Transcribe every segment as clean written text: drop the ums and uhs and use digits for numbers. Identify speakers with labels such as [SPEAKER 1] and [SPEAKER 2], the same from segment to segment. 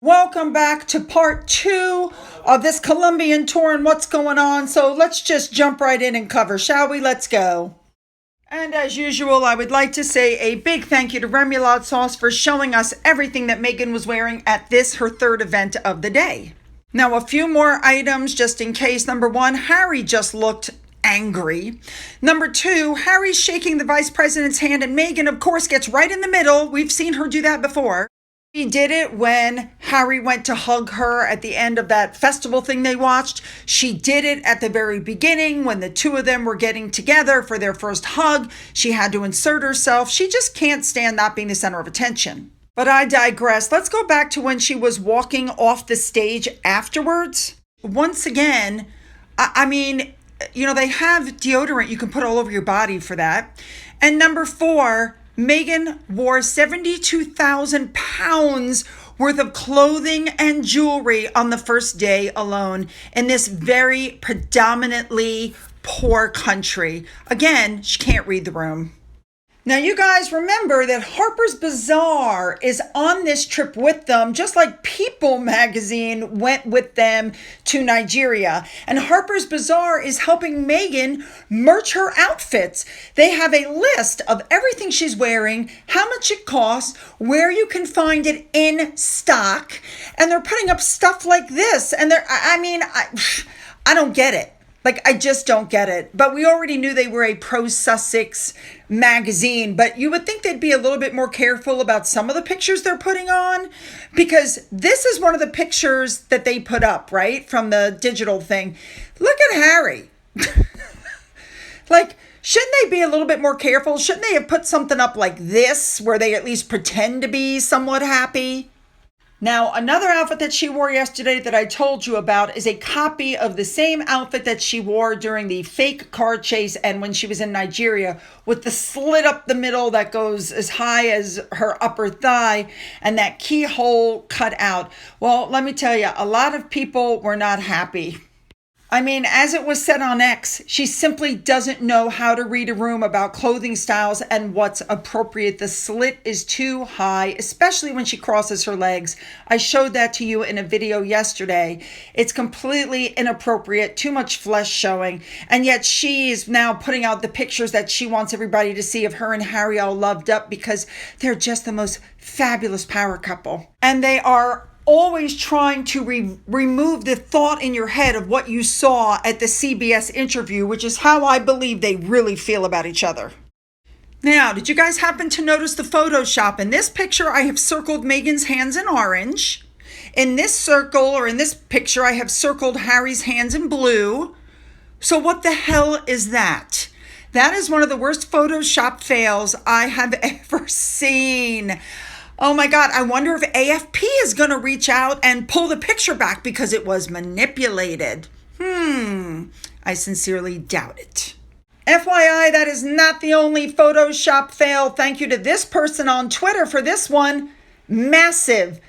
[SPEAKER 1] Welcome back to part 2 of this Colombian tour and what's going on. So let's just jump right in and cover, shall we? Let's go. And as usual, I would like to say a big thank you to Remoulade Sauce for showing us everything that Meghan was wearing at this, her third event of the day. Now, a few more items just in case. Number 1, Harry just looked angry. Number 2, Harry's shaking the vice president's hand and Meghan, of course, gets right in the middle. We've seen her do that before. She did it when Harry went to hug her at the end of that festival thing they watched. She did it at the very beginning when the two of them were getting together for their first hug. She had to insert herself. She just can't stand not being the center of attention. But I digress. Let's go back to when she was walking off the stage afterwards. Once again, I mean, you know, they have deodorant you can put all over your body for that. And number 4, Meghan wore 72,000 pounds worth of clothing and jewelry on the first day alone in this very predominantly poor country. Again, she can't read the room. Now, you guys remember that Harper's Bazaar is on this trip with them, just like People magazine went with them to Nigeria. And Harper's Bazaar is helping Meghan merch her outfits. They have a list of everything she's wearing, how much it costs, where you can find it in stock. And they're putting up stuff like this. And I don't get it. Like, I just don't get it. But we already knew they were a pro-Sussex magazine. But you would think they'd be a little bit more careful about some of the pictures they're putting on. Because this is one of the pictures that they put up, right? From the digital thing. Look at Harry. Like, shouldn't they be a little bit more careful? Shouldn't they have put something up like this where they at least pretend to be somewhat happy? Now, another outfit that she wore yesterday that I told you about is a copy of the same outfit that she wore during the fake car chase and when she was in Nigeria, with the slit up the middle that goes as high as her upper thigh and that keyhole cut out. Well, let me tell you, a lot of people were not happy. I mean, as it was said on X, she simply doesn't know how to read a room about clothing styles and what's appropriate. The slit is too high, especially when she crosses her legs. I showed that to you in a video yesterday. It's completely inappropriate, too much flesh showing. And yet she is now putting out the pictures that she wants everybody to see of her and Harry all loved up because they're just the most fabulous power couple. And they are always trying to remove the thought in your head of what you saw at the CBS interview, which is how I believe they really feel about each other. Now, did you guys happen to notice the Photoshop? In this picture, I have circled Meghan's hands in orange. In this circle, or in this picture, I have circled Harry's hands in blue. So what the hell is that? That is one of the worst Photoshop fails I have ever seen. Oh my God, I wonder if AFP is going to reach out and pull the picture back because it was manipulated. I sincerely doubt it. FYI, that is not the only Photoshop fail. Thank you to this person on Twitter for this one. Massive.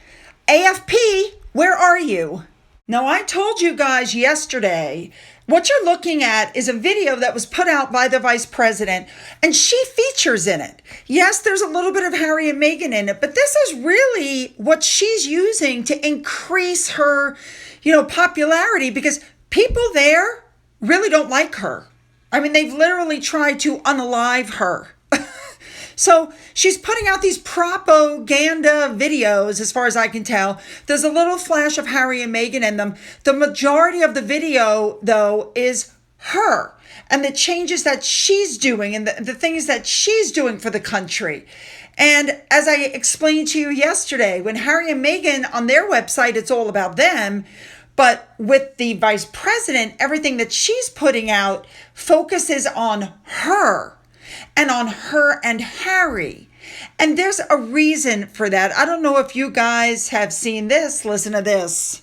[SPEAKER 1] AFP, where are you? Now, I told you guys yesterday, what you're looking at is a video that was put out by the vice president, and she features in it. Yes, there's a little bit of Harry and Meghan in it, but this is really what she's using to increase her, popularity, because people there really don't like her. I mean, they've literally tried to unalive her. So she's putting out these propaganda videos, as far as I can tell. There's a little flash of Harry and Meghan in them. The majority of the video, though, is her and the changes that she's doing and the things that she's doing for the country. And as I explained to you yesterday, when Harry and Meghan on their website, it's all about them. But with the vice president, everything that she's putting out focuses on her. And on her and Harry. And there's a reason for that. I don't know if you guys have seen this. Listen to this.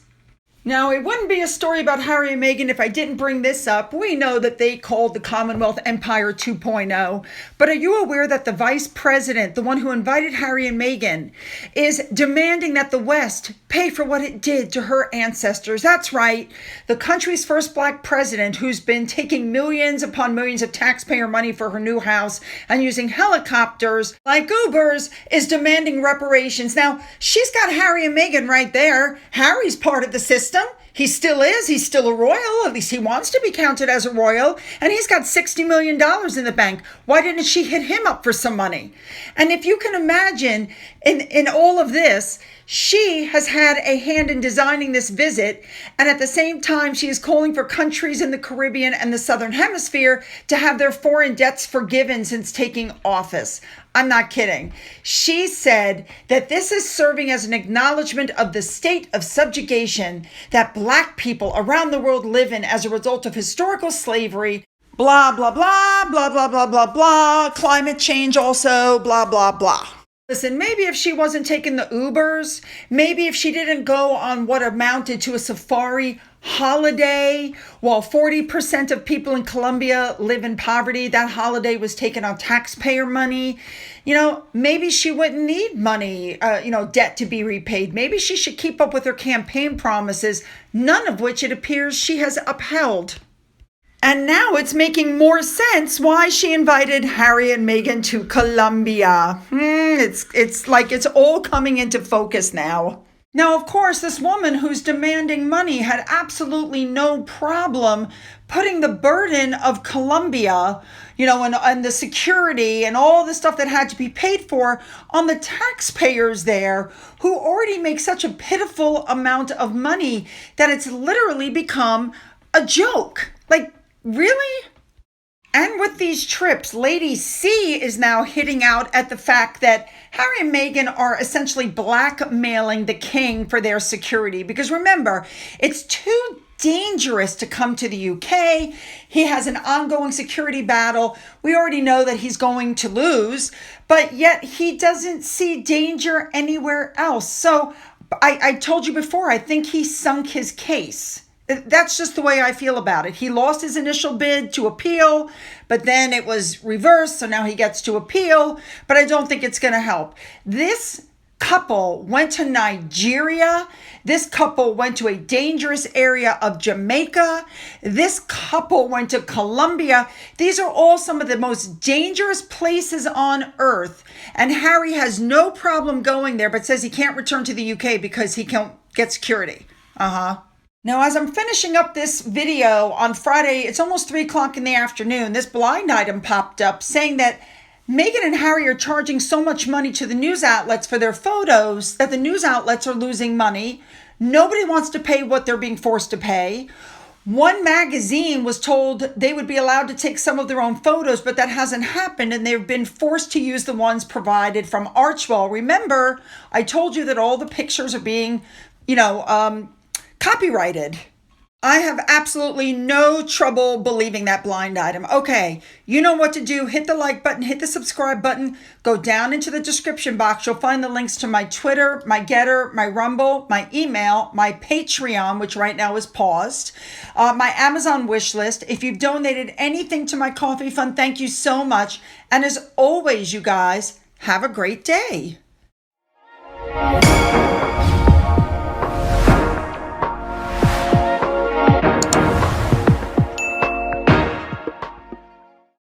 [SPEAKER 1] Now, it wouldn't be a story about Harry and Meghan if I didn't bring this up. We know that they called the Commonwealth Empire 2.0. But are you aware that the vice president, the one who invited Harry and Meghan, is demanding that the West pay for what it did to her ancestors. That's right. The country's first black president, who's been taking millions upon millions of taxpayer money for her new house and using helicopters like Ubers, is demanding reparations. Now, she's got Harry and Meghan right there. Harry's part of the system. He still is. He's still a royal. At least he wants to be counted as a royal. And he's got $60 million in the bank. Why didn't she hit him up for some money? And if you can imagine, in all of this, she has had a hand in designing this visit. And at the same time, she is calling for countries in the Caribbean and the Southern Hemisphere to have their foreign debts forgiven since taking office. I'm not kidding. She said that this is serving as an acknowledgement of the state of subjugation that black people around the world live in as a result of historical slavery, blah, blah, blah, blah, blah, blah, blah, blah, climate change also, blah, blah, blah. Listen, maybe if she wasn't taking the Ubers, maybe if she didn't go on what amounted to a safari holiday while 40% of people in Colombia live in poverty, that holiday was taken on taxpayer money. Maybe she wouldn't need money, debt to be repaid. Maybe she should keep up with her campaign promises, none of which it appears she has upheld. And now it's making more sense why she invited Harry and Meghan to Colombia. It's like it's all coming into focus now. Now, of course, this woman who's demanding money had absolutely no problem putting the burden of Colombia, and the security and all the stuff that had to be paid for on the taxpayers there, who already make such a pitiful amount of money that it's literally become a joke. Like, really? And with these trips, Lady C is now hitting out at the fact that Harry and Meghan are essentially blackmailing the king for their security. Because remember, it's too dangerous to come to the UK. He has an ongoing security battle. We already know that he's going to lose, but yet he doesn't see danger anywhere else. So I told you before, I think he sunk his case. That's just the way I feel about it. He lost his initial bid to appeal, but then it was reversed, so now he gets to appeal, but I don't think it's going to help. This couple went to Nigeria. This couple went to a dangerous area of Jamaica. This couple went to Colombia. These are all some of the most dangerous places on earth, and Harry has no problem going there, but says he can't return to the UK because he can't get security. Now, as I'm finishing up this video on Friday, it's almost 3 o'clock in the afternoon, this blind item popped up saying that Meghan and Harry are charging so much money to the news outlets for their photos that the news outlets are losing money. Nobody wants to pay what they're being forced to pay. One magazine was told they would be allowed to take some of their own photos, but that hasn't happened, and they've been forced to use the ones provided from Archwell. Remember, I told you that all the pictures are being, copyrighted. I have absolutely no trouble believing that blind item. Okay, you know what to do. Hit the like button, hit the subscribe button, go down into the description box. You'll find the links to my Twitter, my Gettr, my Rumble, my email, my Patreon, which right now is paused, my Amazon wish list. If you've donated anything to my coffee fund, thank you so much. And as always, you guys, have a great day.